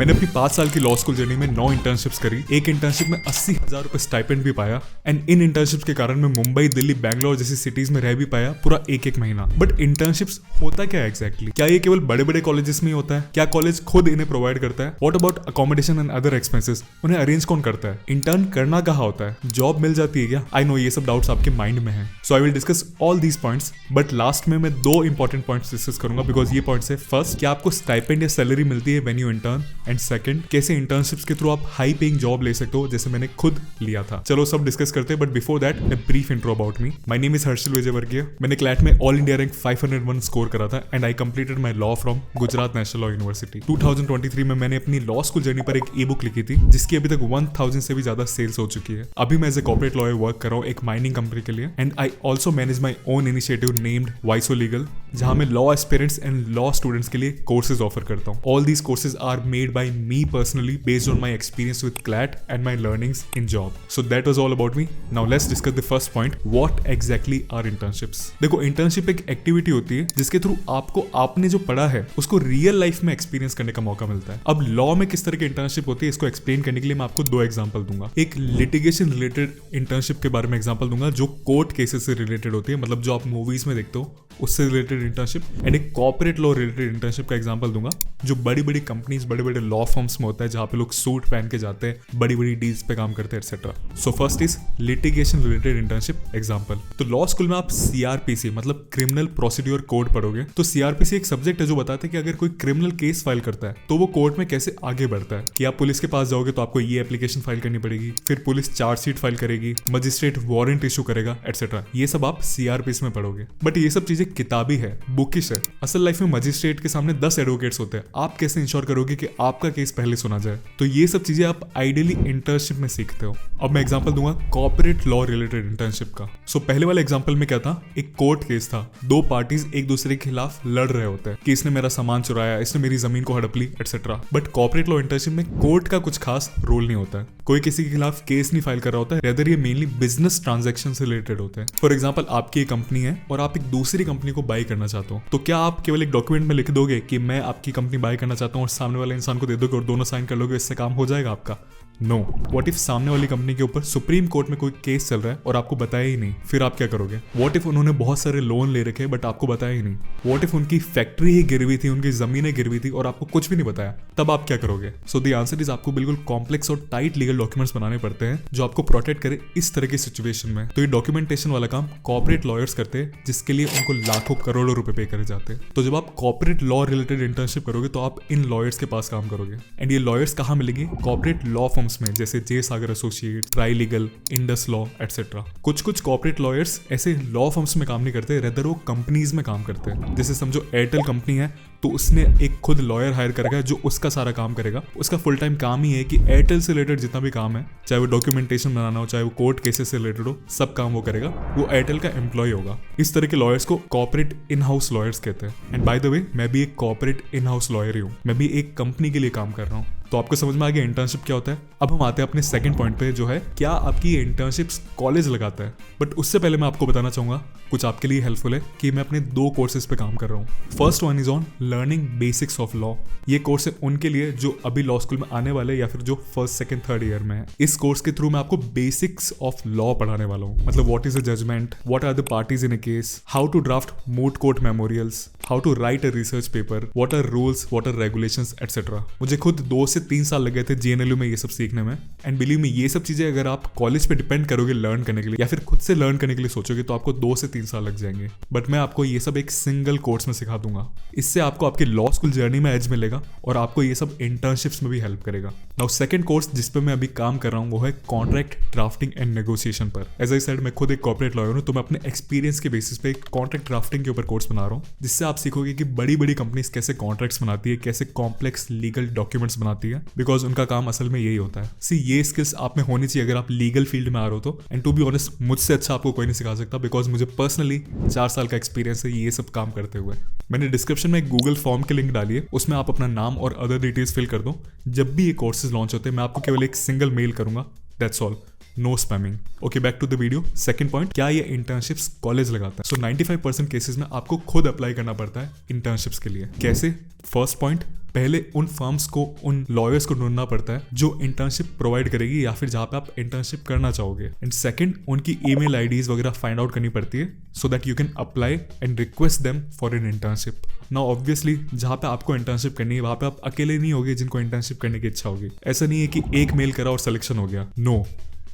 मैंने अपनी 5 साल की लॉ स्कूल जर्नी में 9 इंटर्नशिप्स करी। एक इंटर्नशिप में 80,000 रुपए स्टाइपेंड भी पाया एंड इन इंटर्नशिप्स के कारण मैं मुंबई, दिल्ली, बैंगलोर जैसी सिटीज में रह भी पाया पूरा एक महीना। बट इंटर्नशिप्स होता क्या है एग्जैक्टली? क्या ये केवल बड़े बड़े कॉलेजेस में ही होता है? क्या कॉलेज खुद इन्हें प्रोवाइड करता है? What about accommodation and other expenses? उन्हें अरेंज कौन करता है? इंटर्न करना कहाँ होता है? जॉब मिल जाती है क्या? आई नो ये सब डाउट्स आपके माइंड में है, so I will discuss all these points. But last में मैं 2 इंपॉर्टेंट पॉइंट्स डिस्कस करूंगा बिकॉज ये पॉइंट्स है, फर्स्ट क्या आपको स्टाइपेंड या सैलरी मिलती है when you intern, and second कैसे इंटर्नशिप्स के थ्रू आप हाई पेइंग जॉब ले सकते हो जैसे मैंने खुद लिया था। चलो सब डिस्कस करते हैं, but before that a brief intro about me. My name is Harshal Vijayvargiya. मैंने क्लैट में ऑल इंडिया रैंक 501 स्कोर करा था and I completed my law from Gujarat national law university. 2023 में मैंने अपनी लॉ स्कूल जर्नी पर एक ई बुक लिखी थी जिसकी अभी तक 1000 से भी ज्यादा सेल्स हो चुकी है। अभी मैं as a corporate lawyer work कर रहा हूँ एक माइनिंग कंपनी के लिए and I also manage my own initiative named वाइसो लीगल, जहां मैं law aspirants and law students के लिए कोर्सेज ऑफर करता हूँ। All these courses are made by me personally based on my experience with CLAT and my learnings in job. So that was all about me. Now let's discuss the first point, what exactly are internships. देखो, internship एक activity होती है जिसके through आपको आपने जो पढ़ा है उसको रियल लाइफ में एक्सपीरियंस करने का मौका मिलता है। अब लॉ में किस तरह की इंटर्नशिप होती है इसको एक्सप्लेन करने के लिए मैं आपको 2 एग्जांपल दूंगा। एक लिटिगेशन रिलेटेड इंटर्नशिप के बारे में एग्जांपल दूंगा जो कोर्ट केसेस से रिलेटेड होती है, मतलब जो आप मूवीज में देखते हो उससे रिलेटेड इंटर्नशिप, एंड एक कॉर्पोरेट लॉ रिलेटेड इंटर्नशिप का एग्जांपल दूंगा जो बड़ी बड़ी कंपनीज, बड़े बड़े लॉ फर्म्स में होता है जहां पे लोग सूट पहन के जाते हैं, बड़ी बड़ी डील्स पे काम करते हैं etcetera. So first is litigation related internship example. तो लॉ स्कूल में आप सीआरपीसी मतलब क्रिमिनल प्रोसीड्यूर कोड पढ़ोगे। तो सीआरपीसी एक सब्जेक्ट है जो बताता है कि अगर कोई क्रिमिनल केस फाइल करता है तो वो कोर्ट में कैसे आगे बढ़ता है। कि आप पुलिस के पास जाओगे तो आपको ये एप्लीकेशन फाइल करनी पड़ेगी, फिर पुलिस चार्जशीट फाइल करेगी, मजिस्ट्रेट वारंट इशू करेगा एक्सेट्रा। ये सब आप सीआरपीसी में पढ़ोगे। बट ये सब चीजें किताबी है, बुकिश है। असल लाइफ में मजिस्ट्रेट के सामने 10 एडवोकेट्स होते हैं। आप कैसे इंश्योर करोगे कि आपका केस पहले सुना जाए? तो ये सब चीजें आप आइडियली इंटर्नशिप में सीखते हो। अब मैं एग्जांपल दूंगा कॉर्पोरेट लॉ रिलेटेड इंटर्नशिप का। सो पहले वाले एग्जांपल में क्या था, एक कोर्ट केस था। 2 पार्टीज एक दूसरे के खिलाफ लड़ रहे होते हैं कि इसने मेरा सामान चुराया, इसने मेरी जमीन को हड़प ली etcetera. But corporate law internship में कोर्ट का कुछ खास रोल नहीं होता है। कोई किसी के खिलाफ केस नहीं फाइल कर रहा होता है, रेदर ये मेनली बिजनेस ट्रांजैक्शन से रिलेटेड होते हैं। फॉर एग्जांपल, आपकी एक कंपनी है और आप एक दूसरी कंपनी को बाई करना चाहते हो, तो क्या आप केवल एक डॉक्यूमेंट में लिख दोगे कि मैं आपकी कंपनी बाय करना चाहता हूँ और सामने वाले इंसान को दे दोगे और दोनों साइन कर लोगे, इससे काम हो जाएगा आपका? नो। व्हाट इफ सामने वाली कंपनी के ऊपर सुप्रीम कोर्ट में कोई केस चल रहा है और आपको बताया ही नहीं, फिर आप क्या करोगे? व्हाट इफ उन्होंने बहुत सारे लोन ले रखे बट आपको बताया ही नहीं? व्हाट इफ उनकी फैक्ट्री ही गिरवी थी, उनकी जमीनें गिरवी थी और आपको कुछ भी नहीं बताया? तब आप क्या करोगे? सो द आंसर इज आपको बिल्कुल कॉम्प्लेक्स और टाइट लीगल डॉक्यूमेंट्स बनाने पड़ते हैं जो आपको प्रोटेक्ट करे इस तरह की सिचुएशन में। तो ये डॉक्यूमेंटेशन वाला काम कॉर्पोरेट लॉयर्स करते हैं जिसके लिए उनको लाखों करोड़ों रुपए पे करे जाते हैं। तो जब आप कॉर्पोरेट लॉ रिलेटेड इंटर्नशिप करोगे तो आप इन लॉयर्स के पास काम करोगे। एंड ये लॉयर्स कहाँ मिलेंगे? कॉर्पोरेट लॉ फर्म्स में, जैसे J Sagar associate, Tri legal, Indus law etcetera. कुछ कॉर्पोरेट लॉयर्स ऐसे लॉ फर्म्स में काम नहीं करते, रेदर वो कंपनीज में काम करते हैं। जैसे समझो एयरटेल कंपनी है तो उसने एक खुद लॉयर हायर करेगा जो उसका सारा काम करेगा। उसका फुल टाइम काम ही है कि एयरटेल से रिलेटेड जितना भी काम है, चाहे वो डॉक्यूमेंटेशन बनाना हो, चाहे वो कोर्ट केसेस से रिलेटेड हो, सब काम वो करेगा। वो एयरटेल का एम्प्लॉय होगा। इस तरह के लॉयर्स को कॉर्पोरेट इन हाउस लॉयर्स कहते हैं। एंड बाय द वे, मैं भी एक कॉर्पोरेट इन हाउस लॉयर ही हूँ। मैं भी एक कंपनी के लिए काम कर रहा हूँ। तो आपको समझ में आ गया इंटर्नशिप क्या होता है। अब हम आते हैं अपने सेकंड पॉइंट पे, जो है क्या आपकी इंटर्नशिप्स कॉलेज लगाता है। बट उससे पहले मैं आपको बताना चाहूंगा कुछ आपके लिए हेल्पफुल है कि मैं अपने 2 कोर्सेज पे काम कर रहा हूँ। First one is on learning basics of law. ये कोर्स है उनके लिए जो अभी लॉ स्कूल में आने वाले या फिर जो फर्स्ट, सेकंड, थर्ड ईयर में है। इस कोर्स के थ्रू मैं आपको बेसिक्स ऑफ लॉ पढ़ाने वाला हूँ। मतलब what is a judgment, what are the parties in a case, how to draft moot court memorials, how to write a research paper, what are rules, what are regulations et cetera. मुझे खुद 2 से 3 साल लग गए थे जेएनएलयू में ये सब सीखने में। एंड बिलीव मी, ये सब चीजें अगर आप कॉलेज पे डिपेंड करोगे लर्न करने के लिए या फिर खुद से लर्न करने के लिए सोचोगे तो आपको 2 से 3 साल लग जाएंगे। बट मैं आपको ये सब एक सिंगल कोर्स में सिखा दूंगा। इससे आपको आपकी लॉ स्कूल जर्नी में एज मिलेगा और आपको ये सब इंटर्नशिप्स में भी हेल्प करेगा। नाउ सेकंड कोर्स जिस पे मैं अभी काम कर रहा हूँ वो है कॉन्ट्रैक्ट ड्राफ्टिंग एंड नेगोशिएशन पर। एज आई सेड, मैं खुद एक कॉर्पोरेट लॉयर हूँ, तो मैं अपने एक्सपीरियंस के बेसिस पे एक कॉन्ट्रैक्ट ड्राफ्टिंग के ऊपर कोर्स बना रहा हूँ जिससे आप सीखोगे कि बड़ी बड़ी कंपनीज कैसे कॉन्ट्रैक्ट्स बनाती है, कैसे कॉम्प्लेक्स लीगल डॉक्यूमेंट्स बनाती है, बिकॉज उनका काम असल में यही होता है। सी, ये स्किल्स आप में होनी चाहिए अगर आप लीगल फील्ड में आ रहे हो तो। एंड टू बी ऑनेस्ट, मुझसे अच्छा आपको कोई नहीं सिखा सकता बिकॉज मुझे पर्सनली 4 साल का एक्सपीरियंस है ये सब काम करते हुए। मैंने डिस्क्रिप्शन में एक गूगल फॉर्म की लिंक डाली है, उसमें आप अपना नाम और अदर डिटेल्स फिल कर दो। जब भी ये कोर्सेज लॉन्च होते हैं मैं आपको केवल एक सिंगल मेल करूंगा, that's all. No spamming. Okay, back to the video. Second point, क्या ये इंटर्नशिप्स कॉलेज लगाता है? सो 95% केसेस में आपको खुद अप्लाई करना पड़ता है इंटर्नशिप्स के लिए। कैसे? फर्स्ट पॉइंट, पहले उन फर्म्स को, उन लॉयर्स को ढूंढना पड़ता है जो इंटर्नशिप प्रोवाइड करेगी या फिर जहाँ पे आप इंटर्नशिप करना चाहोगे। एंड सेकंड, उनकी ईमेल आईडीज वगैरह फाइंड आउट करनी पड़ती है so that you can apply and request them for an internship. Now obviously जहाँ पे आपको इंटर्नशिप करनी है वहाँ पे आप अकेले नहीं होगे जिनको इंटर्नशिप करने की इच्छा होगी। ऐसा नहीं है कि एक मेल करा और सिलेक्शन हो गया, नो।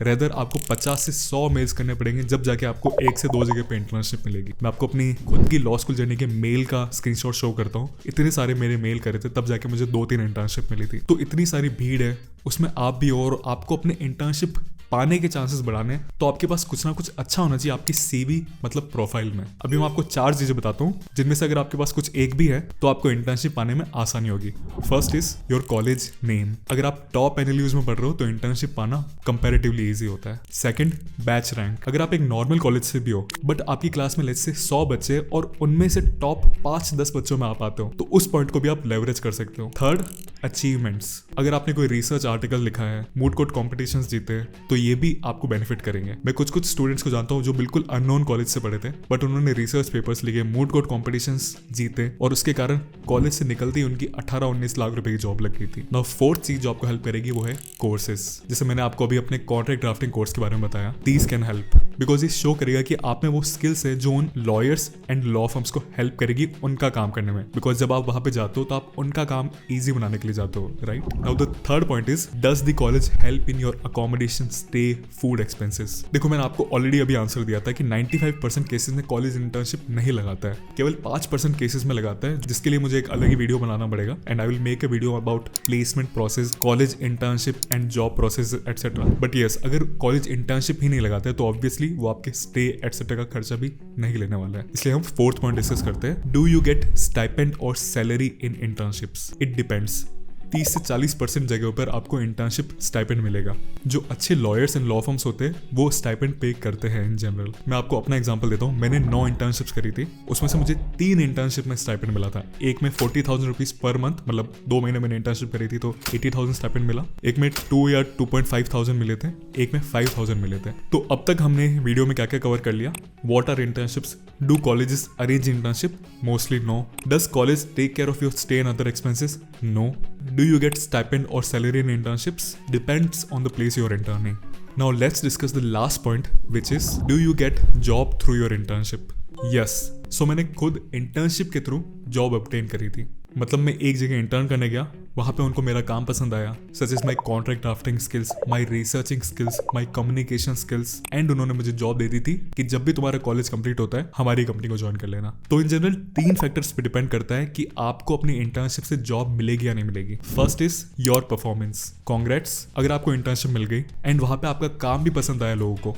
रेदर आपको 50 से 100 मेल्स करने पड़ेंगे जब जाके आपको 1 से 2 जगह पे इंटर्नशिप मिलेगी। मैं आपको अपनी खुद की लॉ स्कूल जर्नी के मेल का स्क्रीनशॉट शो करता हूँ। इतने सारे मेरे मेल करे थे तब जाके मुझे 2-3 इंटर्नशिप मिली थी। तो इतनी सारी भीड़ है, उसमें आप भी हो और आपको अपने इंटर्नशिप पाने के चांसेस बढ़ाने हैं तो आपके पास कुछ ना कुछ अच्छा होना चाहिए आपकी सीवी मतलब प्रोफाइल में। अभी मैं आपको 4 चीजें बताता हूँ जिनमें से अगर आपके पास कुछ एक भी है तो आपको इंटर्नशिप पाने में आसानी होगी। First is your college name. अगर आप टॉप एनएलयूज में पढ़ रहे हो तो इंटर्नशिप पाना कंपैरेटिवली इजी होता है। Second, batch rank. अगर आप एक नॉर्मल कॉलेज से भी हो बट आपकी क्लास में लेट्स से 100 बच्चे और उनमें से टॉप 5-10 बच्चों में आप आते हो तो उस पॉइंट को भी आप लेवरेज कर सकते हो। Third, achievements. अगर आपने कोई रिसर्च आर्टिकल लिखा है, मूड कोर्ट कॉम्पिटिशंस जीते तो ये भी आपको बेनिफिट करेंगे। मैं कुछ स्टूडेंट्स को जानता हूँ जो बिल्कुल अननोन कॉलेज से पढ़े थे बट उन्होंने रिसर्च पेपर्स लिखे, मूड कोर्ट कॉम्पिटिशंस जीते और उसके कारण कॉलेज से निकलती उनकी 18-19 लाख रुपए की जॉब लग गई थी। नाउ फोर्थ चीज जो आपको हेल्प करेगी वो है कोर्सेज। जैसे मैंने आपको अभी अपने कॉन्ट्रैक्ट ड्राफ्टिंग कोर्स के बारे में बताया, दीज कैन हेल्प बिकॉज ये शो करेगा कि आप में वो स्किल्स है जो उन लॉयर्स एंड लॉ फर्म्स को हेल्प करेगी उनका काम करने में। बिकॉज जब आप वहां पे जाते हो तो आप उनका काम ईजी बनाने के लिए जाते हो, right? Now the third point is, does the college help in your accommodation, stay, food expenses? देखो मैंने आपको ऑलरेडी अभी आंसर दिया था कि 95% केसेस में कॉलेज इंटर्नशिप नहीं लगाता है, केवल 5% केसेस में लगाता है, जिसके लिए मुझे एक अलग ही वीडियो बनाना पड़ेगा and I will make a video about placement process, college internship and job process etcetera. But yes, अगर कॉलेज इंटर्नशिप ही नहीं लगाता है तो ऑब्वियसली वो आपके स्टे एटसेट्रा का खर्चा भी नहीं लेने वाला है। इसलिए हम फोर्थ पॉइंट डिस्कस करते हैं, डू यू गेट स्टाइपेंड और salary in internships? It depends. 30 से 40% जगहों पर आपको इंटर्नशिप स्टाइपेंड मिलेगा। जो अच्छे लॉयर्स एंड लॉ फर्म्स होते हैं वो स्टाइपेंड पे करते हैं इन जनरल। मैं आपको अपना एग्जांपल देता हूँ। मैंने 9 इंटर्नशिप्स करी थी, उसमें से मुझे 3 इंटर्नशिप में स्टाइपेंड मिला था। एक में 40,000 रुपीज पर मंथ, मतलब 2 महीने मैंने इंटर्नशिप करी थी तो 80,000 स्टाइपेंड मिला। एक में 2 या 2.5 मिले थे, एक में 5,000 मिले थे। तो अब तक हमने वीडियो में क्या क्या कवर कर लिया? What are internships? Do colleges arrange internship? Mostly no. Does college take care of your stay and other expenses? No. Do you get stipend or salary in internships? Depends on the place you're interning. Now let's discuss the last point, which is, do you get job through your internship? Yes. So मैंने खुद internship के through job obtain करी थी। मतलब मैं एक जगह intern करने गया, वहां पे उनको मेरा काम पसंद आया, such is my contract drafting skills, my researching skills, my communication skills, and उन्होंने मुझे जॉब दे दी थी कि जब भी तुम्हारा कॉलेज कंप्लीट होता है हमारी कंपनी को ज्वाइन कर लेना। तो इन जनरल 3 फैक्टर्स पे डिपेंड करता है कि आपको अपनी इंटर्नशिप से जॉब मिलेगी या नहीं मिलेगी। First is your performance. Congrats, अगर आपको इंटर्नशिप मिल गई एंड वहां पे आपका काम भी पसंद आया लोगों को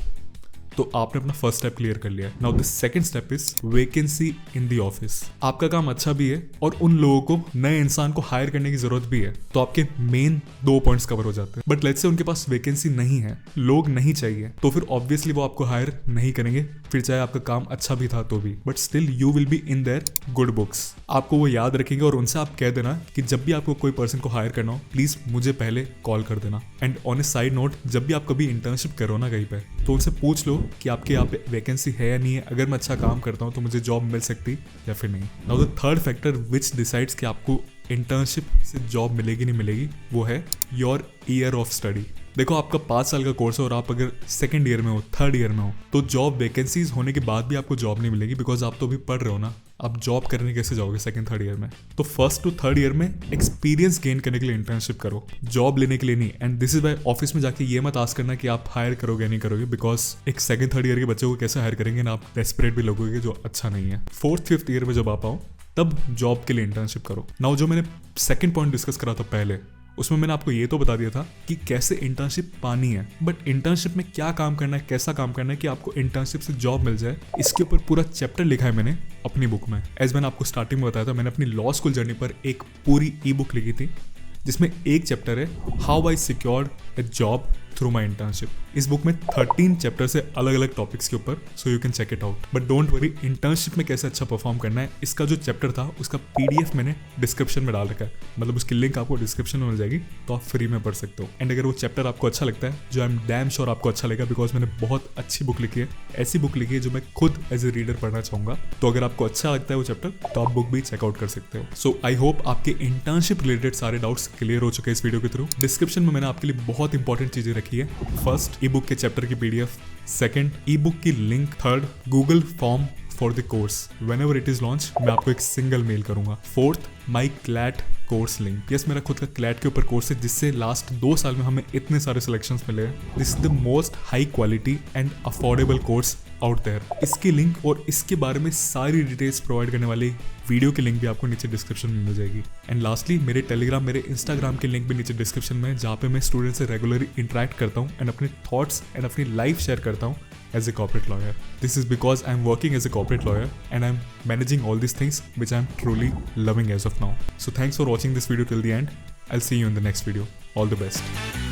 तो आपने अपना फर्स्ट स्टेप क्लियर कर लिया। Now the second step is vacancy in the office. आपका काम अच्छा भी है और उन लोगों को, नए इंसान को हायर करने की जरूरत भी है, तो आपके मेन 2 पॉइंट्स कवर हो जाते हैं। बट लेट्स से उनके पास वैकेंसी नहीं है, लोग नहीं चाहिए, तो फिर ऑब्वियसली वो आपको हायर नहीं करेंगे, फिर चाहे आपका काम अच्छा भी था तो भी। But still you will be in their good books. आपको वो याद रखेंगे और उनसे आप कह देना कि जब भी आपको कोई पर्सन को हायर करना हो प्लीज मुझे पहले कॉल कर देना। And on A side note, जब भी आप कभी इंटर्नशिप करो ना कहीं पे तो उनसे पूछ लो कि आपके यहाँ पे वैकेंसी है या नहीं है, अगर मैं अच्छा काम करता हूँ तो मुझे जॉब मिल सकती या फिर नहीं। Now the third factor which decides कि आपको इंटर्नशिप से जॉब मिलेगी नहीं मिलेगी वो है योर ईयर ऑफ स्टडी। देखो आपका 5 साल का कोर्स है और आप अगर सेकंड ईयर में हो, थर्ड ईयर में हो तो जॉब वैकेंसीज होने के बाद भी आपको जॉब नहीं मिलेगी बिकॉज आप तो अभी पढ़ रहे हो ना। आप जॉब करने कैसे जाओगे सेकंड थर्ड ईयर में? तो फर्स्ट टू थर्ड ईयर में एक्सपीरियंस गेन करने के लिए इंटर्नशिप करो, जॉब लेने के लिए नहीं। And this is why office में जाके ये मत आस्क करना कि आप हायर करोगे नहीं करोगे, बिकॉज एक सेकंड थर्ड ईयर के बच्चे को कैसे हायर करेंगे ना, आप डेस्परेट भी लगोगे जो अच्छा नहीं है। 4th 5th ईयर में जब आप आओ तब जॉब के लिए इंटर्नशिप करो। नाउ जो मैंने सेकंड पॉइंट डिस्कस करा था पहले, उसमें मैंने आपको ये तो बता दिया था कि कैसे इंटर्नशिप पानी है, बट इंटर्नशिप में क्या काम करना है, कैसा काम करना है कि आपको इंटर्नशिप से जॉब मिल जाए, इसके ऊपर पूरा चैप्टर लिखा है मैंने अपनी बुक में। एज मैंने आपको स्टार्टिंग में बताया था, मैंने अपनी लॉ स्कूल जर्नी पर एक पूरी ई बुक लिखी थी जिसमें एक चैप्टर है how I secured a job through my internship. इस बुक में 13 चैप्टर्स है अलग अलग टॉपिक्स के ऊपर, so you can check it out. But don't worry, internship में कैसे अच्छा परफॉर्म करना है इसका जो चैप्टर था उसका PDF मैंने डिस्क्रिप्शन में डाल रखा है, मतलब उसकी लिंक आपको डिस्क्रिप्शन में मिल जाएगी, तो आप फ्री में पढ़ सकते हो। एंड अगर वो चैप्टर आपको अच्छा लगता है, जो आई एम डैम श्योर आपको अच्छा लगेगा, बिकॉज मैंने बहुत अच्छी बुक लिखी है, ऐसी बुक लिखी है जो मैं खुद एज ए रीडर पढ़ना चाहूंगा। तो अगर आपको अच्छा लगता है वो चैप्टर, तो आप बुक भी चेकआउट कर सकते हो। सो आई होप आपके इंटर्नशिप रिलेटेड सारे डाउट्स क्लियर हो चुके हैं इस वीडियो के थ्रू। डिस्क्रिप्शन में मैंने आपके लिए बहुत इंपॉर्टेंट चीजें रखी है। फर्स्ट, ई बुक के चैप्टर की PDF। सेकंड, ई बुक की link. Third, Google form for the course. Whenever it is launch, मैं आपको एक सिंगल मेल करूंगा। फोर्थ, माई क्लैट कोर्स लिंक। यस, मेरा खुद का क्लैट के ऊपर कोर्स है, जिससे लास्ट 2 साल में हमें इतने सारे सिलेक्शंस मिले हैं। This is the most high quality and affordable course out there. इसकी लिंक और इसके बारे में सारी डिटेल्स प्रोवाइड करने वाली वीडियो की लिंक भी आपको नीचे डिस्क्रिप्शन में मिल जाएगी। एंड लास्टली, मेरे टेलीग्राम, मेरे इंस्टाग्राम की लिंक भी नीचे डिस्क्रिप्शन में है, जहाँ पे मैं स्टूडेंट से रेगुलरली इंटरेक्ट करता हूँ एंड अपने थॉट्स एंड अपनी लाइफ शेयर करता हूँ as a corporate lawyer. This is because I'm working as a corporate lawyer and I'm managing all these things which I'm truly loving as of now. So thanks for watching this video till the end. I'll see you in the next video. All the best.